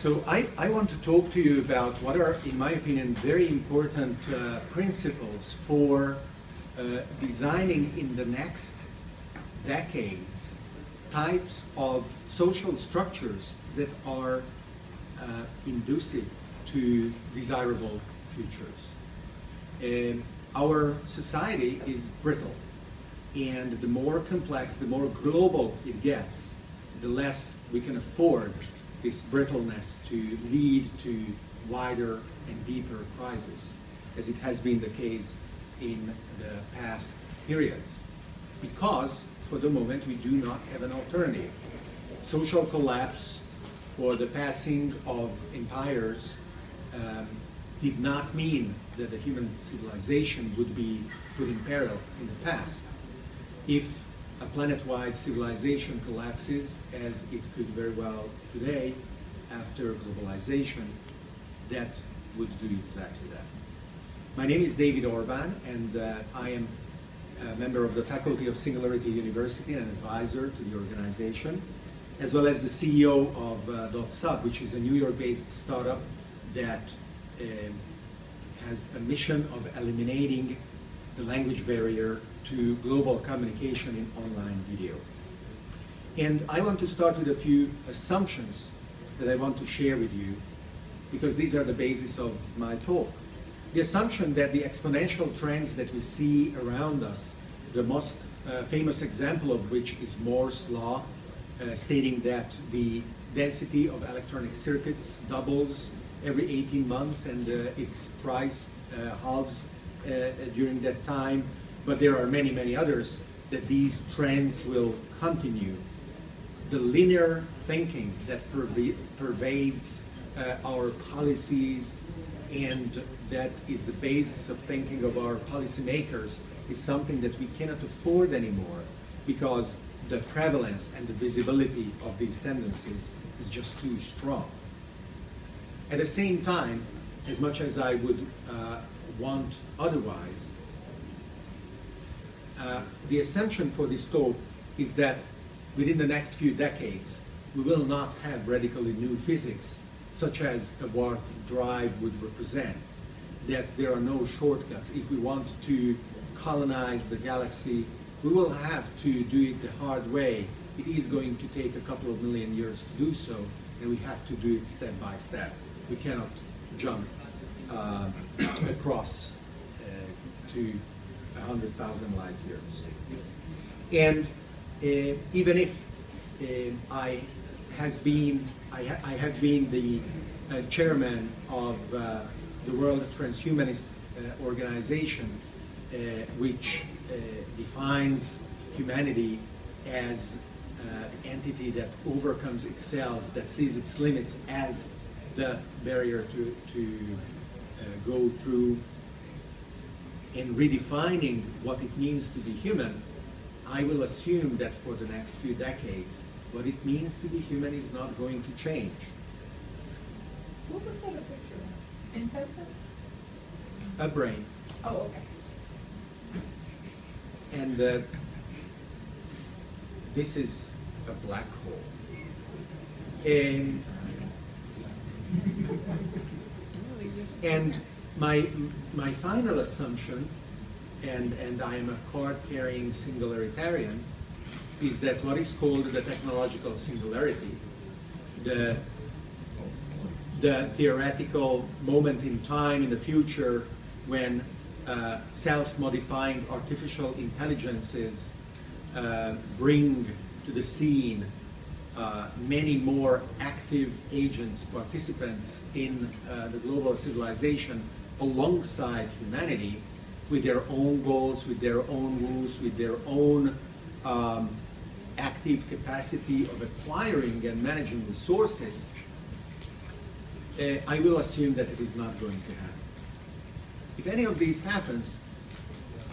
So I want to talk to you about what are, in my opinion, very important principles for designing in the next decades types of social structures that are conducive to desirable futures. Our society is brittle, and the more complex, the more global it gets, the less we can afford this brittleness to lead to wider and deeper crises, as it has been the case in the past periods. Because, for the moment, we do not have an alternative. Social collapse or the passing of empires did not mean that the human civilization would be put in peril in the past. If a planet-wide civilization collapses, as it could very well today, after globalization, that would do exactly that. My name is David Orban, and I am a member of the faculty of Singularity University and an advisor to the organization, as well as the CEO of .sub, which is a New York-based startup that has a mission of eliminating the language barrier to global communication in online video. And I want to start with a few assumptions that I want to share with you, because these are the basis of my talk. The assumption that the exponential trends that we see around us, the most famous example of which is Moore's law, stating that the density of electronic circuits doubles every 18 months and its price halves during that time. But there are many, many others, that these trends will continue. The linear thinking that pervades our policies and that is the basis of thinking of our policymakers is something that we cannot afford anymore, because the prevalence and the visibility of these tendencies is just too strong. At the same time, as much as I would want otherwise, the assumption for this talk is that within the next few decades, we will not have radically new physics, such as a warp drive would represent, that there are no shortcuts. If we want to colonize the galaxy, we will have to do it the hard way. It is going to take a couple of million years to do so, and we have to do it step by step. We cannot jump across to 100,000 light years. And even if I have been the chairman of the World Transhumanist Organization, which defines humanity as an entity that overcomes itself, that sees its limits as the barrier to go through, in redefining what it means to be human, I will assume that for the next few decades, what it means to be human is not going to change. What was that a picture of? Intestines? A brain. Oh, okay. And this is a black hole. And my final assumption, and I am a card-carrying singularitarian, is that what is called the technological singularity, the theoretical moment in time in the future when self-modifying artificial intelligences bring to the scene many more active agents, participants in the global civilization alongside humanity, with their own goals, with their own rules, with their own active capacity of acquiring and managing resources, I will assume that it is not going to happen. If any of these happens,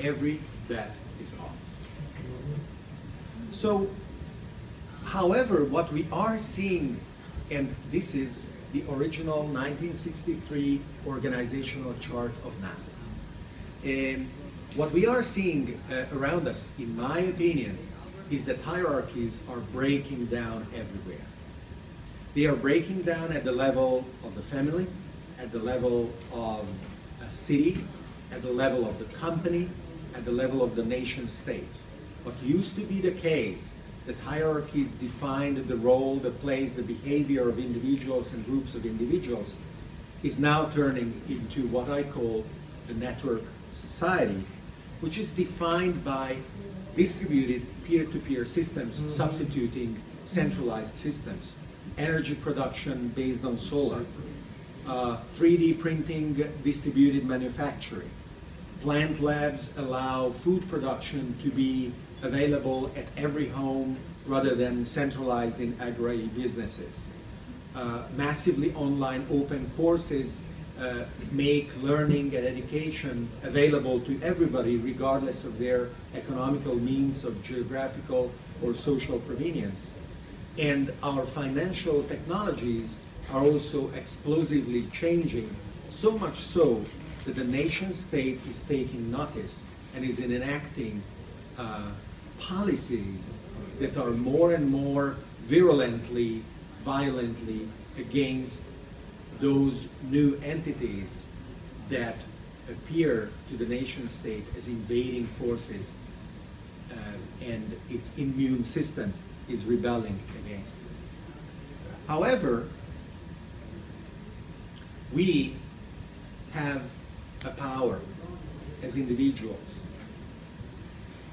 every bet is off. So, however, what we are seeing, and this is the original 1963 organizational chart of NASA. What we are seeing around us, in my opinion, is that hierarchies are breaking down everywhere. They are breaking down at the level of the family, at the level of a city, at the level of the company, at the level of the nation state. What used to be the case, that hierarchies defined the role, the place, the behavior of individuals and groups of individuals, is now turning into what I call the network society, which is defined by distributed peer-to-peer systems substituting centralized systems, energy production based on solar, 3D printing, distributed manufacturing. Plant labs allow food production to be available at every home rather than centralized in agri-businesses. Massively online open courses make learning and education available to everybody regardless of their economical means of geographical or social provenience. And our financial technologies are also explosively changing, so much so that the nation state is taking notice and is enacting policies that are more and more virulently, violently against those new entities that appear to the nation state as invading forces, and its immune system is rebelling against it. However, we have a power as individuals,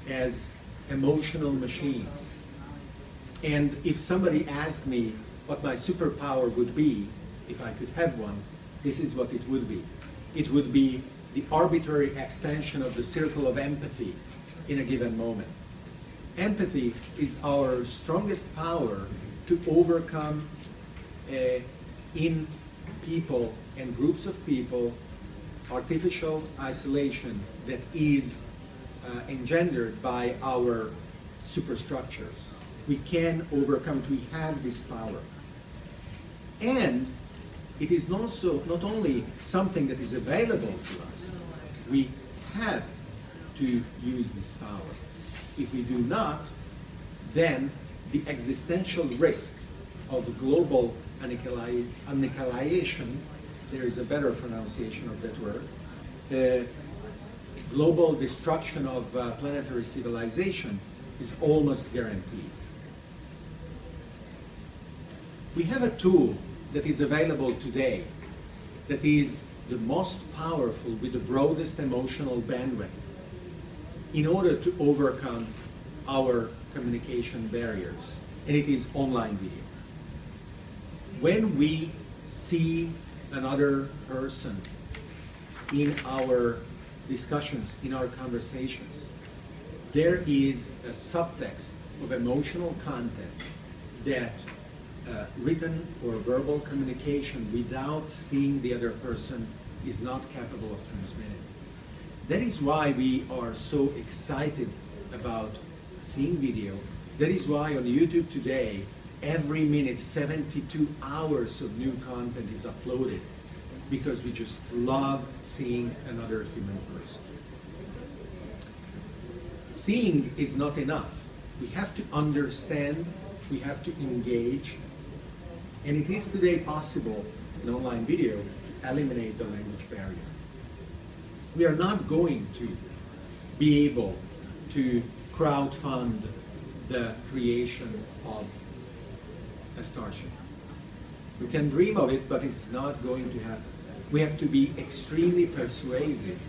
as emotional machines. And if somebody asked me what my superpower would be, if I could have one, this is what it would be. It would be the arbitrary extension of the circle of empathy in a given moment. Empathy is our strongest power to overcome in people and groups of people artificial isolation that is engendered by our superstructures. We can overcome it. We have this power. And it is not only something that is available to us, we have to use this power. If we do not, then the existential risk of global annihilation, there is a better pronunciation of that word, global destruction of planetary civilization is almost guaranteed. We have a tool that is available today that is the most powerful with the broadest emotional bandwidth in order to overcome our communication barriers, and it is online video. When we see another person in our discussions, in our conversations, there is a subtext of emotional content that written or verbal communication without seeing the other person is not capable of transmitting. That is why we are so excited about seeing video. That is why on YouTube today, every minute, 72 hours of new content is uploaded, because we just love seeing another human person. Seeing is not enough. We have to understand, we have to engage, and it is today possible in online video to eliminate the language barrier. We are not going to be able to crowdfund the creation of a Starship. We can dream of it, but it's not going to happen. We have to be extremely persuasive,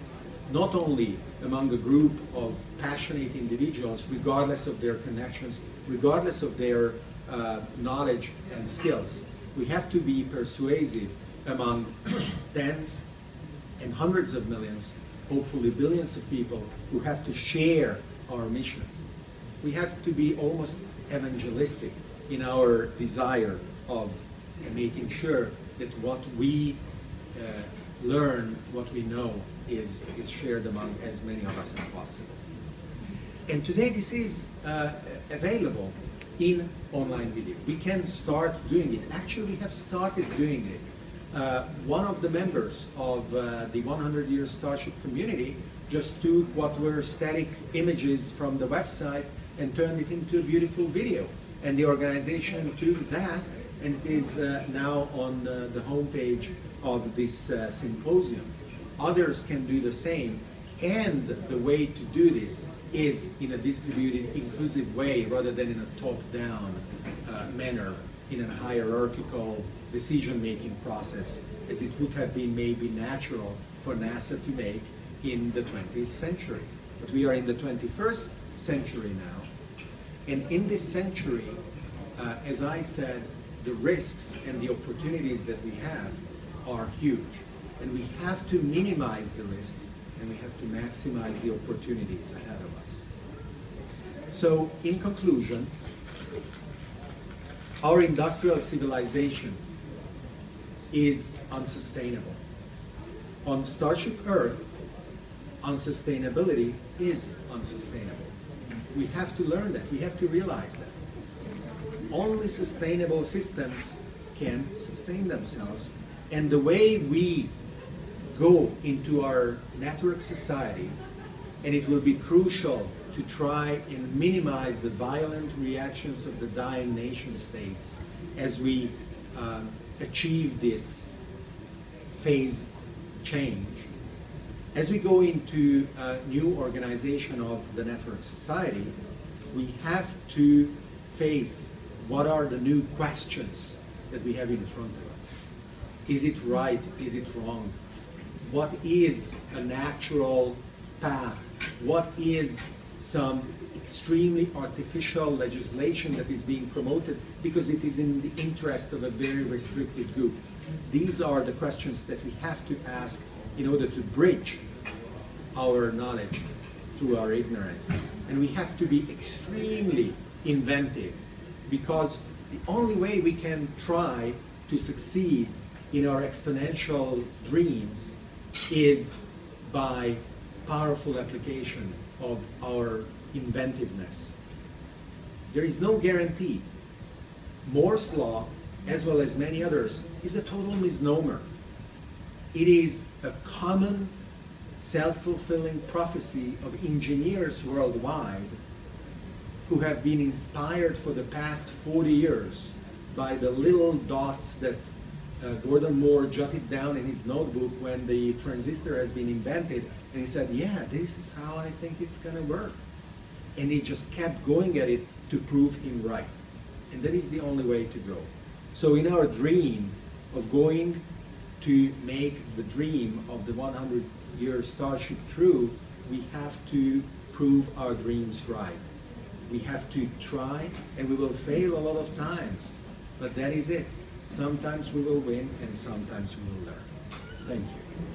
not only among a group of passionate individuals, regardless of their connections, regardless of their knowledge and skills. We have to be persuasive among tens and hundreds of millions, hopefully billions of people who have to share our mission. We have to be almost evangelistic in our desire of making sure that what we learn, what we know, is shared among as many of us as possible. And today this is available in online video. We can start doing it. Actually, we have started doing it. One of the members of the 100-year Starship community just took what were static images from the website and turned it into a beautiful video. And the organization took that and it is now on the homepage of this symposium. Others can do the same, and the way to do this is in a distributed, inclusive way rather than in a top-down manner, in a hierarchical decision-making process, as it would have been maybe natural for NASA to make in the 20th century. But we are in the 21st century now, and in this century, as I said, the risks and the opportunities that we have are huge. And we have to minimize the risks, and we have to maximize the opportunities ahead of us. So, in conclusion, our industrial civilization is unsustainable. On Starship Earth, unsustainability is unsustainable. We have to learn that. We have to realize that. Only sustainable systems can sustain themselves. And the way we go into our network society, and it will be crucial to try and minimize the violent reactions of the dying nation states as we achieve this phase change. As we go into a new organization of the network society, we have to face what are the new questions that we have in front of us. Is it right? Is it wrong? What is a natural path? What is some extremely artificial legislation that is being promoted because it is in the interest of a very restricted group? These are the questions that we have to ask in order to bridge our knowledge through our ignorance. And we have to be extremely inventive, because the only way we can try to succeed in our exponential dreams is by powerful application of our inventiveness. There is no guarantee. Moore's law, as well as many others, is a total misnomer. It is a common self-fulfilling prophecy of engineers worldwide who have been inspired for the past 40 years by the little dots that Gordon Moore jotted down in his notebook when the transistor has been invented, and he said, yeah, this is how I think it's going to work. And he just kept going at it to prove him right. And that is the only way to go. So in our dream of going to make the dream of the 100-year Starship true, we have to prove our dreams right. We have to try, and we will fail a lot of times, but that is it. Sometimes we will win, and sometimes we will learn. Thank you.